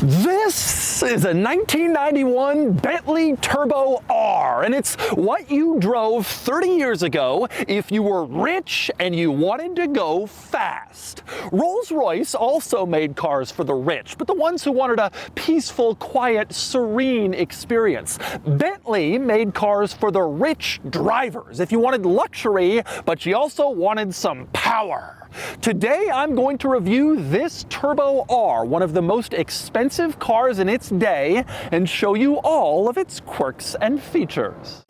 This is a 1991 Bentley Turbo R, and it's what you drove 30 years ago if you were rich and you wanted to go fast. Rolls-Royce also made cars for the rich, but the ones who wanted a peaceful, quiet, serene experience. Bentley made cars for the rich drivers if you wanted luxury, but you also wanted some power. Today I'm going to review this Turbo R, one of the most expensive cars in its day, and show you all of its quirks and features.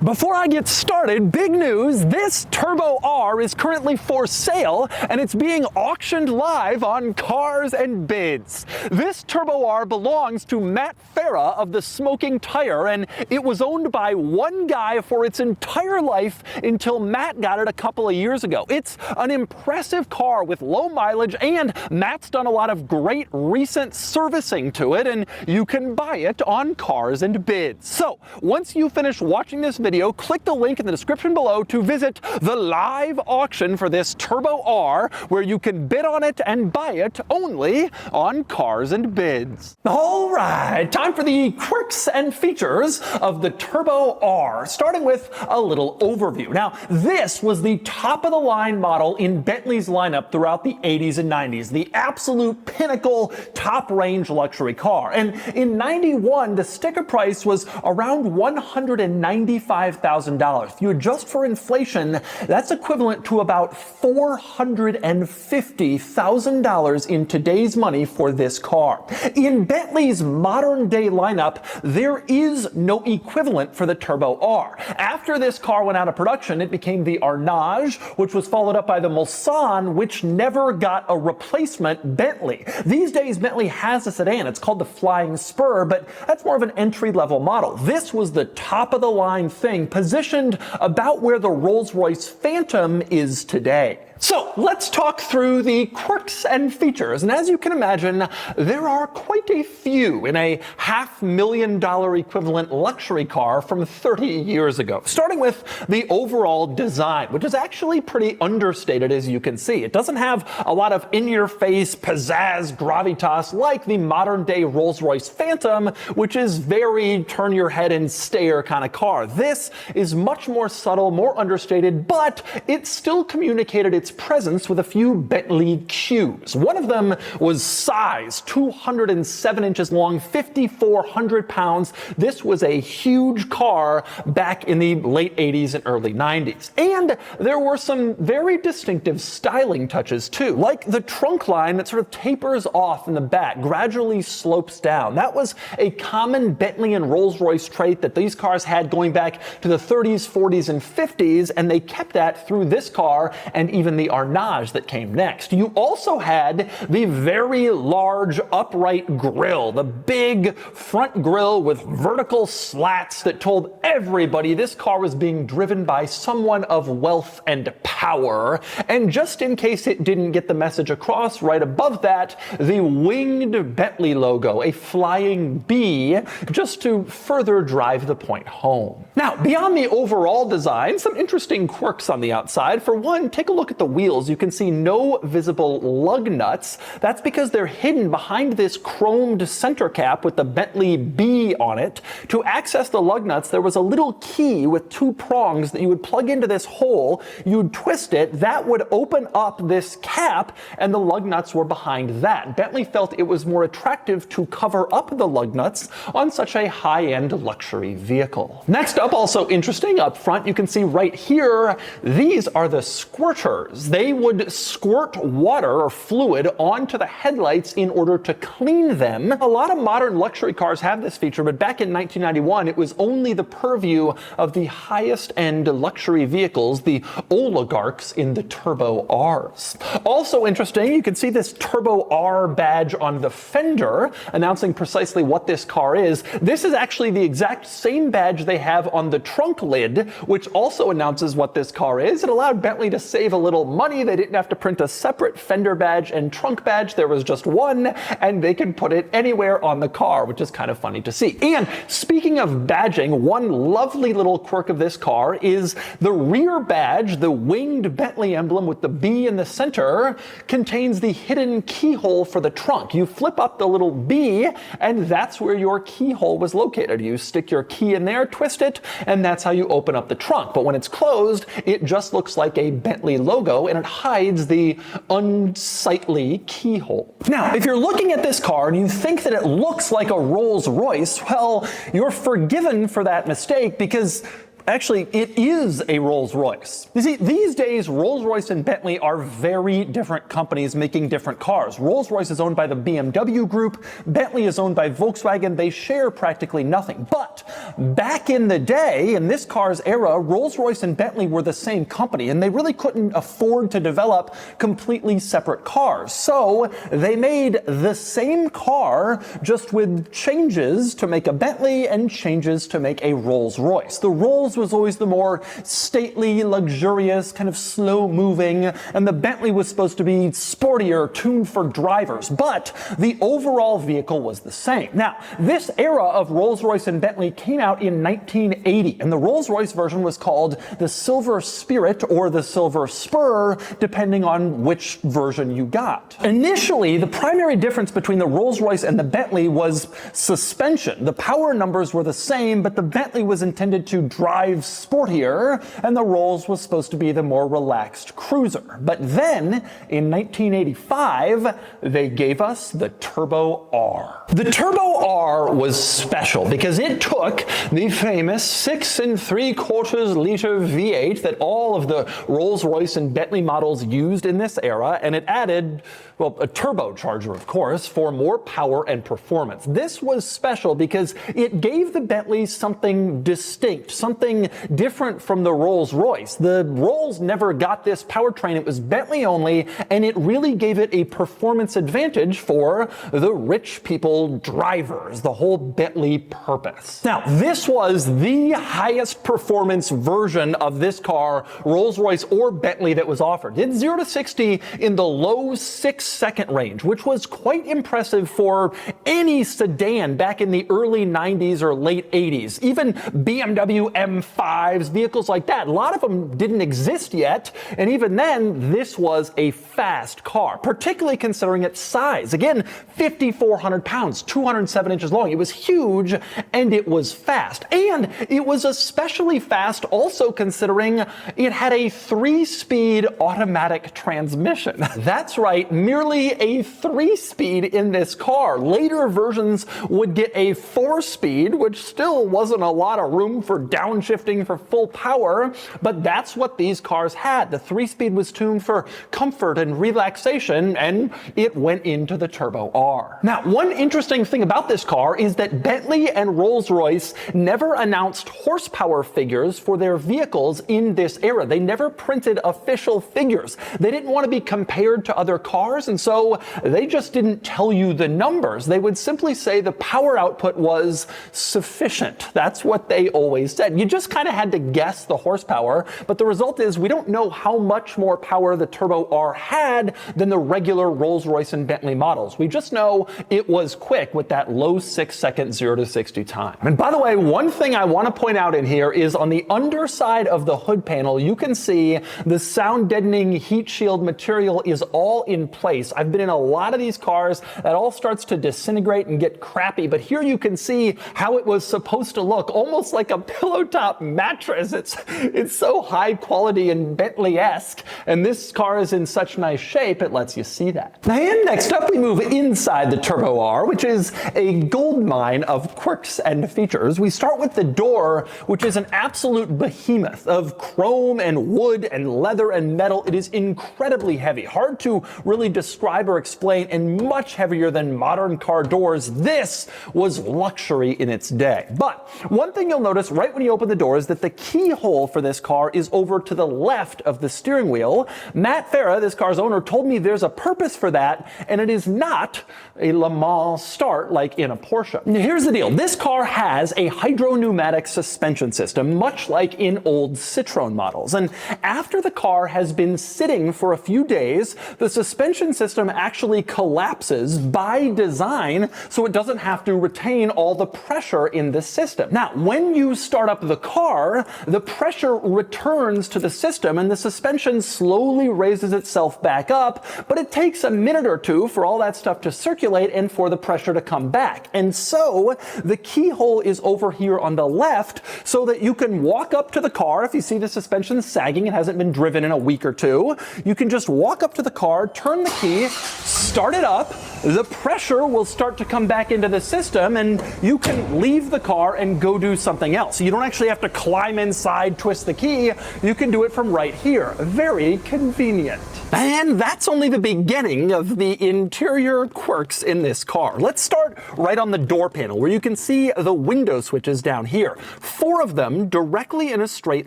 Before I get started, big news, this Turbo R is currently for sale and it's being auctioned live on Cars and Bids. This Turbo R belongs to Matt Farah of the Smoking Tire, and it was owned by one guy for its entire life until Matt got it a couple of years ago. It's an impressive car with low mileage, and Matt's done a lot of great recent servicing to it, and you can buy it on Cars and Bids. So once you finish watching this video, click the link in the description below to visit the live auction for this Turbo R, where you can bid on it and buy it only on Cars and Bids. All right, time for the quirks and features of the Turbo R, starting with a little overview. Now, this was the top of the line model in Bentley's lineup throughout the 80s and 90s, the absolute pinnacle top range luxury car. And in 91, the sticker price was around $195,000. If you adjust for inflation, that's equivalent to about $450,000 in today's money for this car. In Bentley's modern day lineup, there is no equivalent for the Turbo R. After this car went out of production, it became the Arnage, which was followed up by the Mulsanne, which never got a replacement Bentley. These days, Bentley has a sedan. It's called the Flying Spur, but that's more of an entry-level model. This was the top-of-the-line thing, positioned about where the Rolls-Royce Phantom is today. So let's talk through the quirks and features, and as you can imagine, there are quite a few in a $500,000 equivalent luxury car from 30 years ago. Starting with the overall design, which is actually pretty understated, as you can see. It doesn't have a lot of in-your-face pizzazz gravitas like the modern-day Rolls-Royce Phantom, which is very turn-your-head-and-stare kind of car. This is much more subtle, more understated, but it still communicated its presence with a few Bentley cues. One of them was size, 207 inches long, 5,400 pounds. This was a huge car back in the late 80s and early 90s. And there were some very distinctive styling touches too, like the trunk line that sort of tapers off in the back, gradually slopes down. That was a common Bentley and Rolls-Royce trait that these cars had going back to the 30s, 40s, and 50s, and they kept that through this car and even the Arnage that came next. You also had the very large upright grille, the big front grille with vertical slats that told everybody this car was being driven by someone of wealth and power. And just in case it didn't get the message across, right above that, the winged Bentley logo, a flying bee, just to further drive the point home. Now, beyond the overall design, some interesting quirks on the outside. For one, take a look at the wheels. You can see no visible lug nuts. That's because they're hidden behind this chromed center cap with the Bentley B on it. To access the lug nuts, there was a little key with two prongs that you would plug into this hole. You'd twist it. That would open up this cap, and the lug nuts were behind that. Bentley felt it was more attractive to cover up the lug nuts on such a high-end luxury vehicle. Next up, also interesting, up front, you can see right here, these are the squirters. They would squirt water or fluid onto the headlights in order to clean them. A lot of modern luxury cars have this feature, but back in 1991, it was only the purview of the highest end luxury vehicles, the oligarchs in the Turbo Rs. Also interesting, you can see this Turbo R badge on the fender, announcing precisely what this car is. This is actually the exact same badge they have on the trunk lid, which also announces what this car is. It allowed Bentley to save a little money. They didn't have to print a separate fender badge and trunk badge. There was just one, and they could put it anywhere on the car, which is kind of funny to see. And speaking of badging, one lovely little quirk of this car is the rear badge, the winged Bentley emblem with the B in the center, contains the hidden keyhole for the trunk. You flip up the little B, and that's where your keyhole was located. You stick your key in there, twist it, and that's how you open up the trunk. But when it's closed, it just looks like a Bentley logo, and it hides the unsightly keyhole. Now, if you're looking at this car and you think that it looks like a Rolls-Royce, well, you're forgiven for that mistake because actually, it is a Rolls-Royce. You see, these days, Rolls-Royce and Bentley are very different companies making different cars. Rolls-Royce is owned by the BMW Group. Bentley is owned by Volkswagen. They share practically nothing. But back in the day, in this car's era, Rolls-Royce and Bentley were the same company, and they really couldn't afford to develop completely separate cars. So they made the same car, just with changes to make a Bentley and changes to make a Rolls-Royce. The Rolls was always the more stately, luxurious, kind of slow-moving, and the Bentley was supposed to be sportier, tuned for drivers, but the overall vehicle was the same. Now, this era of Rolls-Royce and Bentley came out in 1980, and the Rolls-Royce version was called the Silver Spirit or the Silver Spur, depending on which version you got. Initially, the primary difference between the Rolls-Royce and the Bentley was suspension. The power numbers were the same, but the Bentley was intended to drive sportier, and the Rolls was supposed to be the more relaxed cruiser. But then, in 1985, they gave us the Turbo R. The Turbo R was special because it took the famous 6 3/4 liter V8 that all of the Rolls-Royce and Bentley models used in this era, and it added, well, a turbocharger, of course, for more power and performance. This was special because it gave the Bentley something distinct, something different from the Rolls-Royce. The Rolls never got this powertrain. It was Bentley only, and it really gave it a performance advantage for the rich people drivers, the whole Bentley purpose. Now, this was the highest performance version of this car, Rolls-Royce or Bentley, that was offered. It did 0 to 60 in the low 6-second range, which was quite impressive for any sedan back in the early 90s or late 80s. Even BMW M5s, vehicles like that, a lot of them didn't exist yet, and even then, this was a fast car, particularly considering its size. Again, 5,400 pounds, 207 inches long. It was huge, and it was fast. And it was especially fast also considering it had a 3-speed automatic transmission. That's right, merely a 3-speed in this car. Later versions would get a 4-speed, which still wasn't a lot of room for downshifting for full power, but that's what these cars had. The 3-speed was tuned for comfort and relaxation, and it went into the Turbo R. Now, one interesting thing about this car is that Bentley and Rolls-Royce never announced horsepower figures for their vehicles in this era. They never printed official figures. They didn't want to be compared to other cars, and so they just didn't tell you the numbers. They would simply say the power output was sufficient. That's what they always said. You just kind of had to guess the horsepower, but the result is we don't know how much more power the Turbo R had than the regular Rolls-Royce and Bentley models. We just know it was quick with that low 6-second 0 to 60 time. And by the way, one thing I want to point out in here is on the underside of the hood panel, you can see the sound deadening heat shield material is all in place. I've been in a lot of these cars that all starts to disintegrate and get crappy, but here you can see how it was supposed to look, almost like a pillow top mattress. It's so high quality and Bentley-esque, and this car is in such nice shape, it lets you see that. Now, and next up, we move inside the Turbo R, which is a gold mine of quirks and features. We start with the door, which is an absolute behemoth of chrome and wood and leather and metal. It is incredibly heavy, hard to really describe or explain, and much heavier than modern car doors. This was luxury in its day. But one thing you'll notice right when you open the door is that the keyhole for this car is over to the left of the steering wheel. Matt Farah, this car's owner, told me there's a purpose for that, and it is not a Le Mans start like in a Porsche. Here's the deal. This car has a hydropneumatic suspension system, much like in old Citroen models. And after the car has been sitting for a few days, the suspension system actually collapses by design so it doesn't have to retain all the pressure in the system. Now, when you start up the car, the pressure returns to the system and the suspension slowly raises itself back up, but it takes a minute or two for all that stuff to circulate and for the pressure to come back. And so the keyhole is over here on the left so that you can walk up to the car. If you see the suspension sagging, it hasn't been driven in a week or two, you can just walk up to the car, turn the key, start it up, the pressure will start to come back into the system, and you can leave the car and go do something else. You don't actually have to climb inside, twist the key. You can do it from right here. Very convenient. And that's only the beginning of the interior quirks in this car. Let's start right on the door panel, where you can see the window switches down here. 4 of them directly in a straight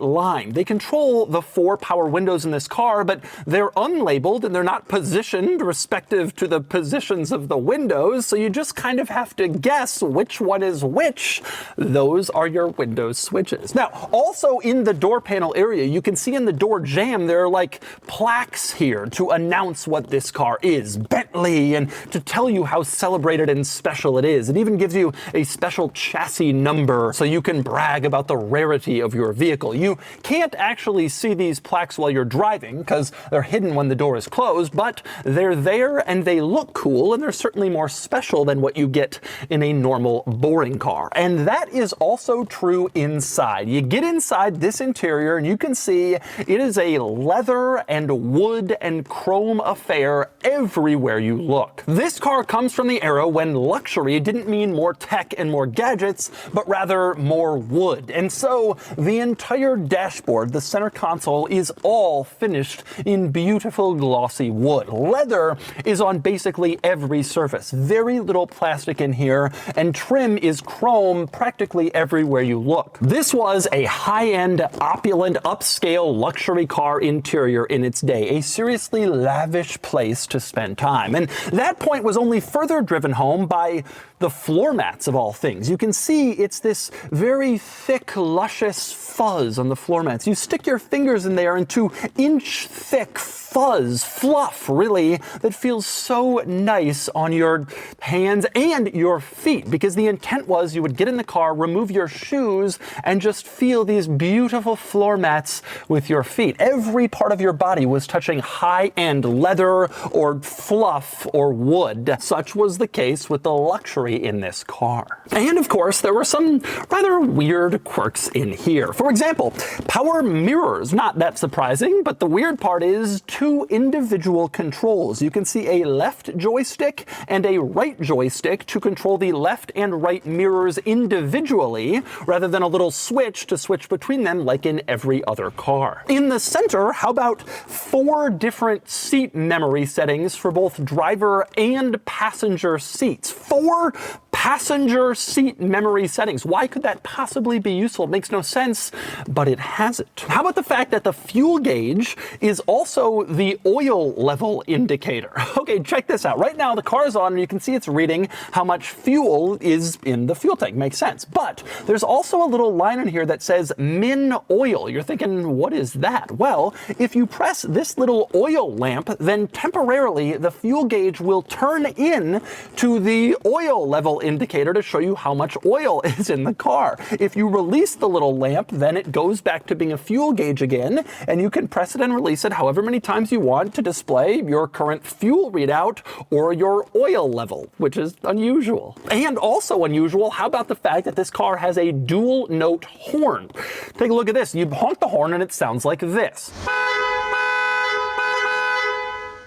line. They control the 4 power windows in this car, but they're unlabeled and they're not positioned respective to the positions of the windows, so you just kind of have to guess which one is which. Those are your window switches. Now, also in the door panel area, you can see in the door jamb, there are like plaques here to announce what this car is, Bentley, and to tell you how celebrated and special it is. It even gives you a special chassis number so you can brag about the rarity of your vehicle. You can't actually see these plaques while you're driving because they're hidden when the door is closed, but they're there and they look cool, and they're certainly more special than what you get in a normal boring car. And that is also true inside. You get inside this interior and you can see it is a leather and wood and chrome affair everywhere you look. This car comes from the era when luxury didn't mean more tech and more gadgets, but rather more wood. And so the entire dashboard, the center console, is all finished in beautiful glossy wood. Leather is on basically every surface. Very little plastic in here, and trim is chrome practically everywhere you look. This was a high-end, opulent, upscale luxury car interior in its day, a seriously lavish place to spend time. And that point was only further driven home by the floor mats of all things. You can see it's this very thick, luscious fuzz on the floor mats. You stick your fingers in there into inch-thick fluff, really, that feels so nice on your hands and your feet, because the intent was you would get in the car, remove your shoes, and just feel these beautiful floor mats with your feet. Every part of your body was touching high-end leather or fluff or wood. Such was the case with the luxury in this car. And of course, there were some rather weird quirks in here. For example, power mirrors. Not that surprising, but the weird part is 2 individual controls. You can see a left joystick and a right joystick to control the left and right mirrors individually, rather than a little switch to switch between them like in every other car. In the center, how about 4 different seat memory settings for both driver and passenger seats? 4 passenger seat memory settings. Why could that possibly be useful? It makes no sense, but it has it. How about the fact that the fuel gauge is also the oil level indicator? Okay, check this out. Right now the car is on and you can see it's reading how much fuel is in the fuel tank. Makes sense. But there's also a little line in here that says min oil. You're thinking, what is that? Well, if you press this little oil lamp, then temporarily the fuel gauge will turn in to the oil level indicator to show you how much oil is in the car. If you release the little lamp, then it goes back to being a fuel gauge again, and you can press it and release it however many times you want to display your current fuel readout or your oil level, which is unusual. And also unusual, how about the fact that this car has a dual note horn? Take a look at this. You honk the horn and it sounds like this.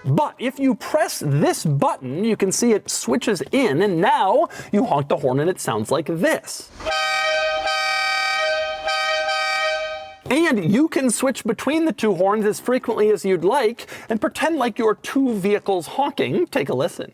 But if you press this button, you can see it switches in, and now you honk the horn and it sounds like this. And you can switch between the 2 horns as frequently as you'd like and pretend like you're 2 vehicles honking. Take a listen.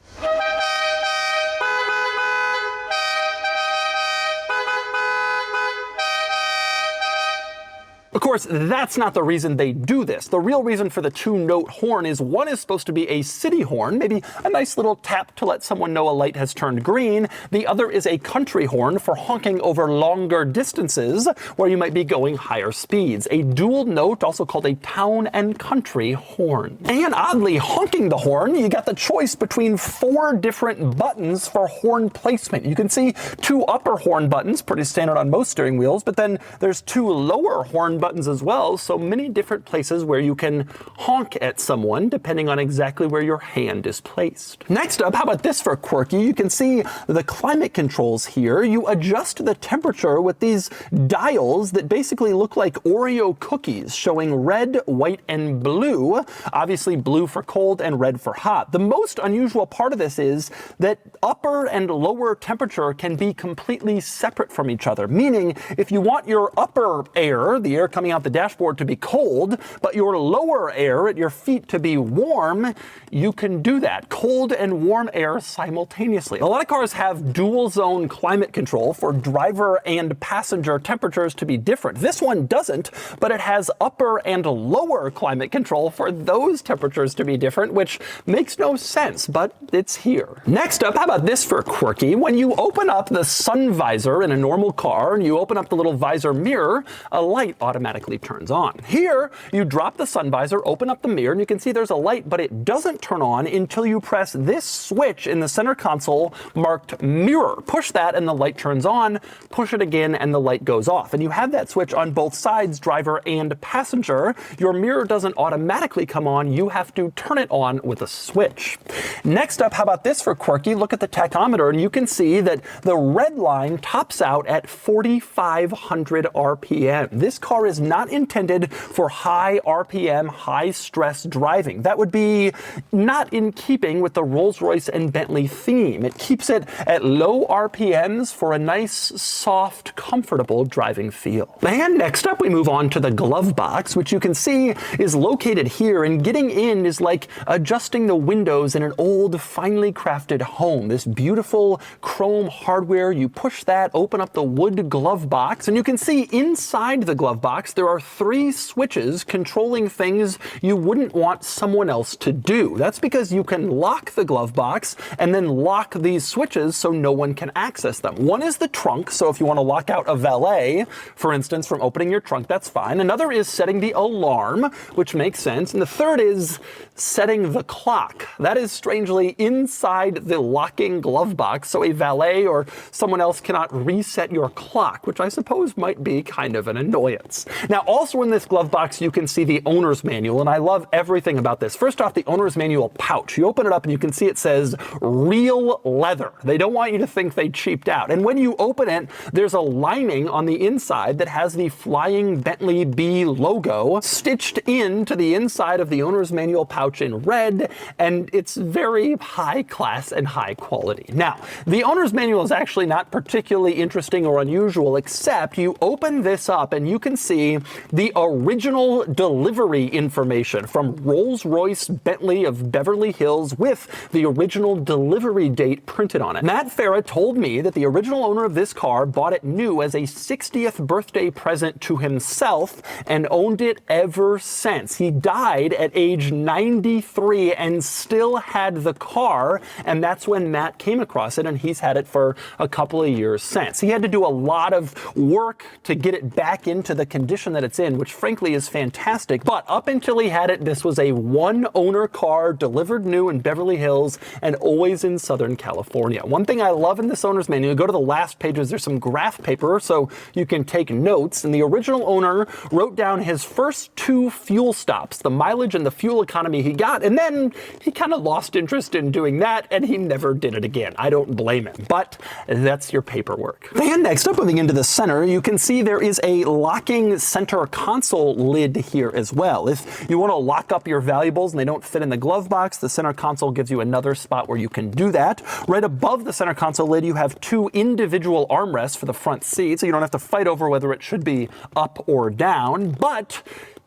Of course, that's not the reason they do this. The real reason for the two-note horn is one is supposed to be a city horn, maybe a nice little tap to let someone know a light has turned green. The other is a country horn for honking over longer distances where you might be going higher speeds. A dual note, also called a town and country horn. And oddly, honking the horn, you got the choice between 4 different buttons for horn placement. You can see 2 upper horn buttons, pretty standard on most steering wheels, but then there's 2 lower horn buttons as well, so many different places where you can honk at someone depending on exactly where your hand is placed. Next up, how about this for quirky? You can see the climate controls here. You adjust the temperature with these dials that basically look like Oreo cookies, showing red, white, and blue. Obviously blue for cold and red for hot. The most unusual part of this is that upper and lower temperature can be completely separate from each other, meaning if you want your upper air, the air coming out the dashboard, to be cold, but your lower air at your feet to be warm, you can do that. Cold and warm air simultaneously. A lot of cars have dual zone climate control for driver and passenger temperatures to be different. This one doesn't, but it has upper and lower climate control for those temperatures to be different, which makes no sense, but it's here. Next up, how about this for quirky? When you open up the sun visor in a normal car and you open up the little visor mirror, a light automatically turns on. Here, you drop the sun visor, open up the mirror, and you can see there's a light, but it doesn't turn on until you press this switch in the center console marked mirror. Push that and the light turns on, push it again and the light goes off. And you have that switch on both sides, driver and passenger. Your mirror doesn't automatically come on, you have to turn it on with a switch. Next up, how about this for quirky? Look at the tachometer and you can see that the red line tops out at 4,500 RPM. This car is not intended for high RPM, high stress driving. That would be not in keeping with the Rolls-Royce and Bentley theme. It keeps it at low RPMs for a nice, soft, comfortable driving feel. And next up, we move on to the glove box, which you can see is located here, and getting in is like adjusting the windows in an old, finely crafted home. This beautiful chrome hardware, you push that, open up the wood glove box, and you can see inside the glove box there are 3 switches controlling things you wouldn't want someone else to do. That's because you can lock the glove box and then lock these switches so no one can access them. One is the trunk, so if you want to lock out a valet, for instance, from opening your trunk, that's fine. Another is setting the alarm, which makes sense. And the third is setting the clock. That is strangely inside the locking glove box, so a valet or someone else cannot reset your clock, which I suppose might be kind of an annoyance. Now, also in this glove box, you can see the owner's manual, and I love everything about this. First off, the owner's manual pouch. You open it up and you can see it says real leather. They don't want you to think they cheaped out. And when you open it, there's a lining on the inside that has the Flying Bentley B logo stitched into the inside of the owner's manual pouch in red, and it's very high class and high quality. Now, the owner's manual is actually not particularly interesting or unusual, except you open this up and you can see the original delivery information from Rolls-Royce Bentley of Beverly Hills with the original delivery date printed on it. Matt Farah told me that the original owner of this car bought it new as a 60th birthday present to himself and owned it ever since. He died at age 93 and still had the car, and that's when Matt came across it, and he's had it for a couple of years since. He had to do a lot of work to get it back into the condition that it's in, which frankly is fantastic, but up until he had it, this was a one-owner car delivered new in Beverly Hills and always in Southern California. One thing I love in this owner's manual, go to the last pages, there's some graph paper so you can take notes, and the original owner wrote down his first 2 fuel stops, the mileage and the fuel economy he got, and then he kind of lost interest in doing that and he never did it again. I don't blame him, but that's your paperwork. And next up, moving into the center, you can see there is a locking center console lid here as well. If you want to lock up your valuables and they don't fit in the glove box, the center console gives you another spot where you can do that. Right above the center console lid, you have 2 individual armrests for the front seat, so you don't have to fight over whether it should be up or down, but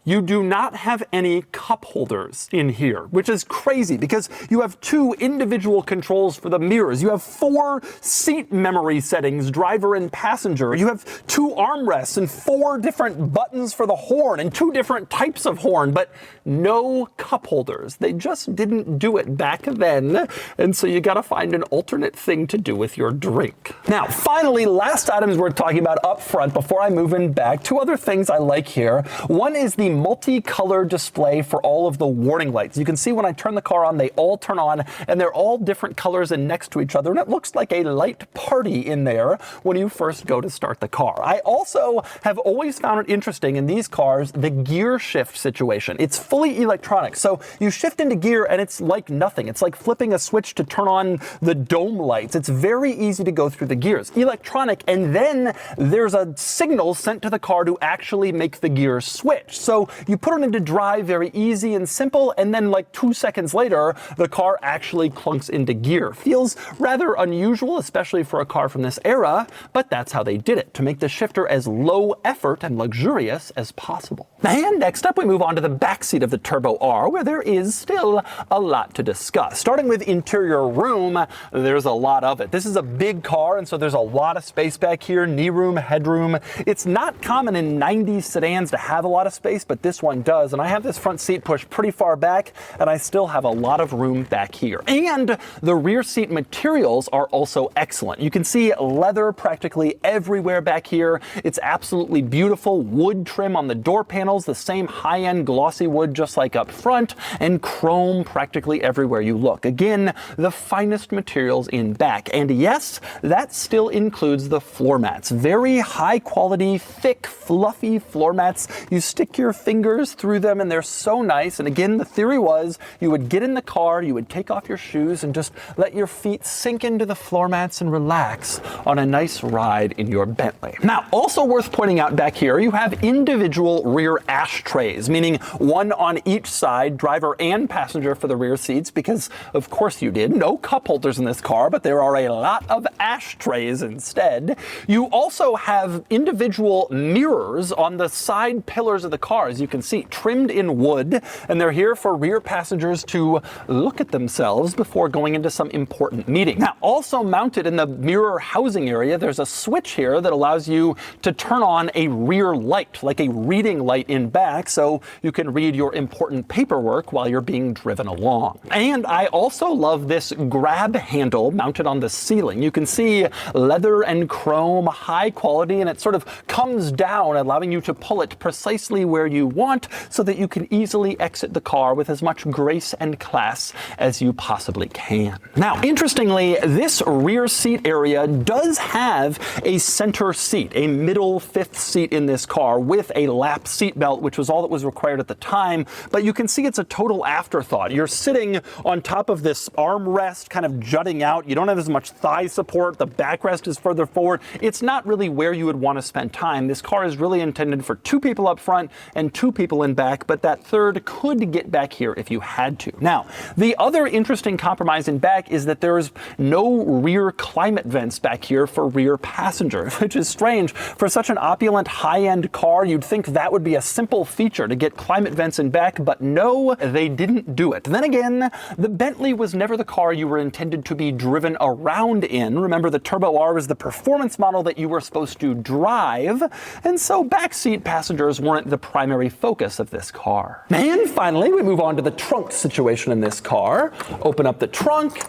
you do not have any cup holders in here, which is crazy because you have 2 individual controls for the mirrors. You have 4 seat memory settings, driver and passenger. You have 2 armrests and 4 different buttons for the horn and 2 different types of horn, but no cup holders. They just didn't do it back then, and so you gotta find an alternate thing to do with your drink. Now, finally, last items we're talking about up front before I move in back. 2 other things I like here. One is the multi-color display for all of the warning lights. You can see when I turn the car on, they all turn on, and they're all different colors and next to each other, and it looks like a light party in there when you first go to start the car. I also have always found it interesting in these cars, the gear shift situation. It's fully electronic, so you shift into gear and it's like nothing. It's like flipping a switch to turn on the dome lights. It's very easy to go through the gears. Electronic, and then there's a signal sent to the car to actually make the gear switch. So you put it into drive, very easy and simple, and then like 2 seconds later, the car actually clunks into gear. Feels rather unusual, especially for a car from this era, but that's how they did it, to make the shifter as low effort and luxurious as possible. And next up, we move on to the backseat of the Turbo R, where there is still a lot to discuss. Starting with interior room, there's a lot of it. This is a big car, and so there's a lot of space back here, knee room, headroom. It's not common in 90s sedans to have a lot of space, but this one does, and I have this front seat pushed pretty far back, and I still have a lot of room back here. And the rear seat materials are also excellent. You can see leather practically everywhere back here. It's absolutely beautiful. Wood trim on the door panels, the same high-end glossy wood just like up front, and chrome practically everywhere you look. Again, the finest materials in back. And yes, that still includes the floor mats. Very high quality, thick, fluffy floor mats. You stick your fingers through them and they're so nice. And again, the theory was you would get in the car, you would take off your shoes and just let your feet sink into the floor mats and relax on a nice ride in your Bentley. Now, also worth pointing out back here, you have individual rear ashtrays, meaning one on each side, driver and passenger for the rear seats, because of course you did. No cup holders in this car, but there are a lot of ashtrays instead. You also have individual mirrors on the side pillars of the car, as you can see, trimmed in wood, and they're here for rear passengers to look at themselves before going into some important meeting. Now, also mounted in the mirror housing area, there's a switch here that allows you to turn on a rear light, like a reading light in back, so you can read your important paperwork while you're being driven along. And I also love this grab handle mounted on the ceiling. You can see leather and chrome, high quality, and it sort of comes down, allowing you to pull it precisely where you want so that you can easily exit the car with as much grace and class as you possibly can. Now, interestingly, this rear seat area does have a center seat, a middle 5th seat in this car with a lap seat belt, which was all that was required at the time, but you can see it's a total afterthought. You're sitting on top of this armrest kind of jutting out. You don't have as much thigh support. The backrest is further forward. It's not really where you would want to spend time. This car is really intended for 2 people up front and 2 people in back, but that third could get back here if you had to. Now, the other interesting compromise in back is that there's no rear climate vents back here for rear passengers, which is strange. For such an opulent high-end car, you'd think that would be a simple feature to get climate vents in back, but no, they didn't do it. Then again, the Bentley was never the car you were intended to be driven around in. Remember, the Turbo R was the performance model that you were supposed to drive, and so backseat passengers weren't the primary focus of this car. And finally, we move on to the trunk situation in this car. Open up the trunk.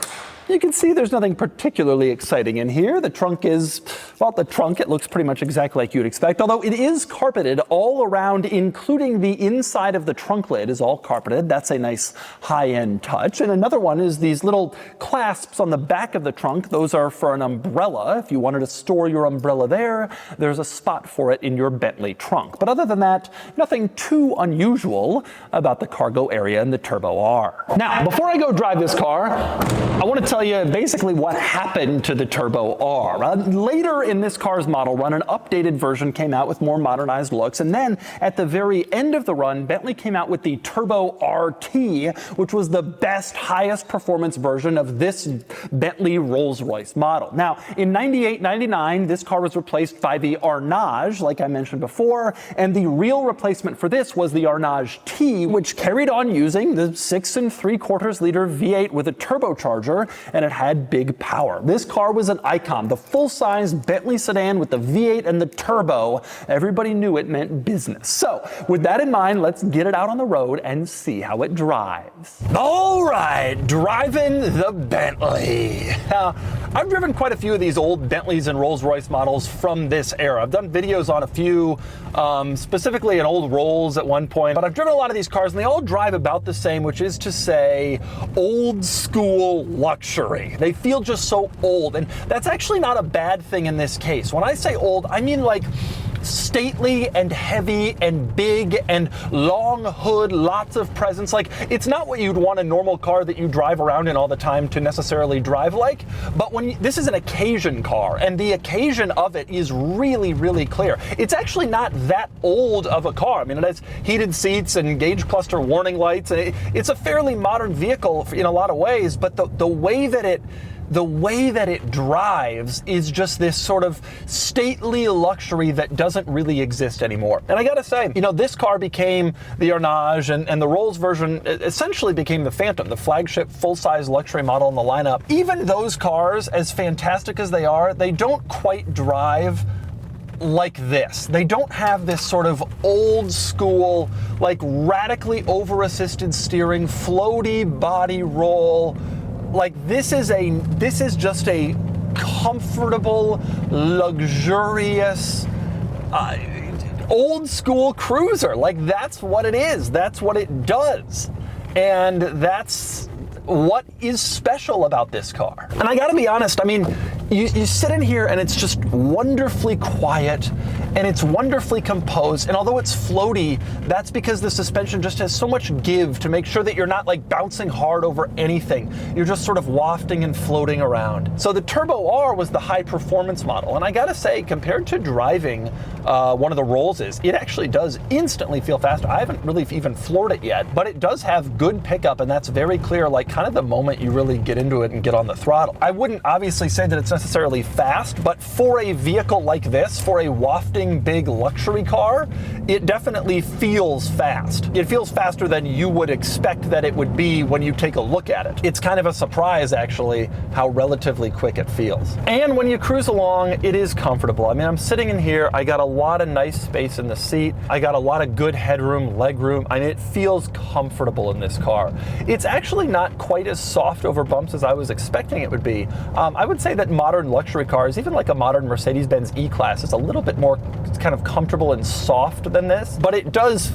You can see there's nothing particularly exciting in here. The trunk is, well, the trunk, it looks pretty much exactly like you'd expect, although it is carpeted all around, including the inside of the trunk lid is all carpeted. That's a nice high-end touch. And another one is these little clasps on the back of the trunk. Those are for an umbrella. If you wanted to store your umbrella there, there's a spot for it in your Bentley trunk. But other than that, nothing too unusual about the cargo area in the Turbo R. Now, before I go drive this car, I want to tell tell you basically what happened to the Turbo R. Later in this car's model run, an updated version came out with more modernized looks, and then at the very end of the run, Bentley came out with the Turbo RT, which was the best, highest performance version of this Bentley Rolls-Royce model. Now, in 98, 99, this car was replaced by the Arnage, like I mentioned before, and the real replacement for this was the Arnage T, which carried on using the 6 3/4 liter V8 with a turbocharger, and it had big power. This car was an icon, the full-size Bentley sedan with the V8 and the turbo. Everybody knew it meant business. So, with that in mind, let's get it out on the road and see how it drives. All right, driving the Bentley. Now, I've driven quite a few of these old Bentleys and Rolls-Royce models from this era. I've done videos on a few, specifically an old Rolls at one point, but I've driven a lot of these cars and they all drive about the same, which is to say old school luxury. They feel just so old, and that's actually not a bad thing in this case. When I say old, I mean like stately and heavy and big and long hood, lots of presence. Like, it's not what you'd want a normal car that you drive around in all the time to necessarily drive like, but this is an occasion car, and the occasion of it is really, really clear. It's actually not that old of a car. I mean, it has heated seats and gauge cluster warning lights, and it's a fairly modern vehicle in a lot of ways, but the way that it drives is just this sort of stately luxury that doesn't really exist anymore. And I gotta say, this car became the Arnage, and the Rolls version essentially became the Phantom, the flagship full-size luxury model in the lineup. Even those cars, as fantastic as they are, they don't quite drive like this. They don't have this sort of old school, like radically over-assisted steering, floaty body roll. Like, this is just a comfortable, luxurious, old school cruiser. Like, that's what it is. That's what it does. And that's what is special about this car. And I gotta be honest, I mean, you sit in here and it's just wonderfully quiet and it's wonderfully composed. And although it's floaty, that's because the suspension just has so much give to make sure that you're not like bouncing hard over anything. You're just sort of wafting and floating around. So the Turbo R was the high performance model. And I gotta say, compared to driving one of the Rolls's, it actually does instantly feel faster. I haven't really even floored it yet, but it does have good pickup, and that's very clear, like kind of the moment you really get into it and get on the throttle. I wouldn't obviously say that it's necessarily fast, but for a vehicle like this, for a wafting big luxury car, it definitely feels fast. It feels faster than you would expect that it would be when you take a look at it. It's kind of a surprise, actually, how relatively quick it feels. And when you cruise along, it is comfortable. I mean, I'm sitting in here, I got a lot of nice space in the seat, I got a lot of good headroom, legroom. I mean, it feels comfortable in this car. It's actually not quite as soft over bumps as I was expecting it would be. I would say that modern luxury cars, even like a modern Mercedes-Benz E-Class, is a little bit more kind of comfortable and soft than this, but it does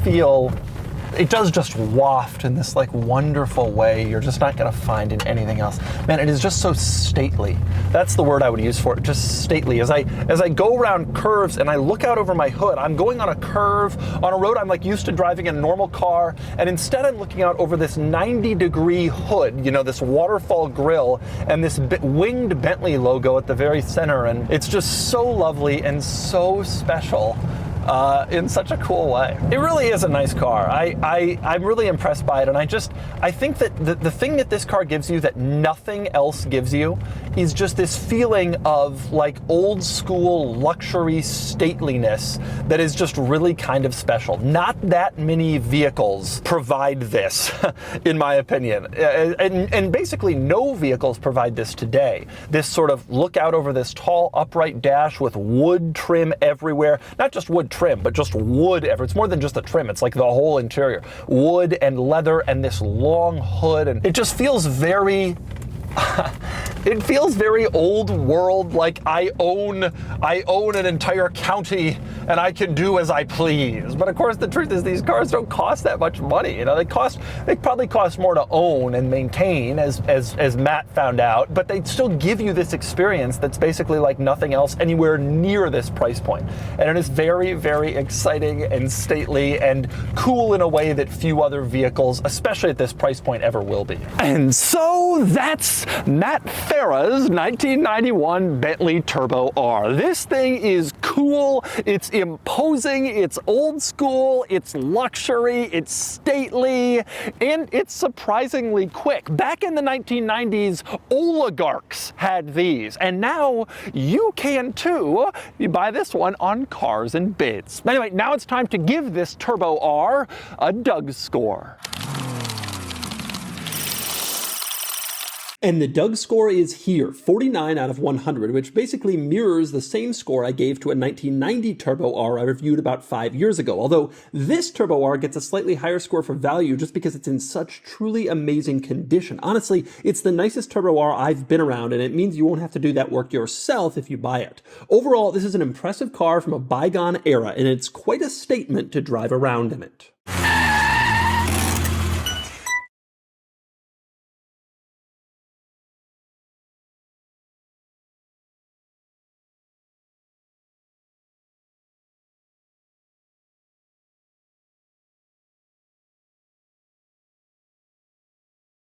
just waft in this like wonderful way you're just not gonna find in anything else. Man, it is just so stately. That's the word I would use for it, just stately. As I go around curves and I look out over my hood, I'm going on a curve on a road I'm like used to driving in a normal car, and instead I'm looking out over this 90-degree hood, this waterfall grille and this winged Bentley logo at the very center, and it's just so lovely and so special. In such a cool way. It really is a nice car. I'm really impressed by it, and I think that the thing that this car gives you that nothing else gives you is just this feeling of like old school luxury stateliness that is just really kind of special. Not that many vehicles provide this, in my opinion. And basically no vehicles provide this today. This sort of look out over this tall upright dash with wood trim everywhere. Not just wood trim, but just wood everywhere. It's more than just the trim, it's like the whole interior. Wood and leather and this long hood, and it just feels very It feels very old world, like I own an entire county and I can do as I please. But of course, the truth is these cars don't cost that much money. You know, they probably cost more to own and maintain, as Matt found out, but they still give you this experience that's basically like nothing else anywhere near this price point. And it is very, very exciting and stately and cool in a way that few other vehicles, especially at this price point, ever will be. And so that's Matt Farah's 1991 Bentley Turbo R. This thing is cool, it's imposing, it's old school, it's luxury, it's stately, and it's surprisingly quick. Back in the 1990s, oligarchs had these, and now you can too. You buy this one on Cars and Bids. Anyway, now it's time to give this Turbo R a DougScore. And the DougScore is here, 49 out of 100, which basically mirrors the same score I gave to a 1990 Turbo R I reviewed about 5 years ago. Although this Turbo R gets a slightly higher score for value just because it's in such truly amazing condition. Honestly, it's the nicest Turbo R I've been around, and it means you won't have to do that work yourself if you buy it. Overall, this is an impressive car from a bygone era, and it's quite a statement to drive around in it.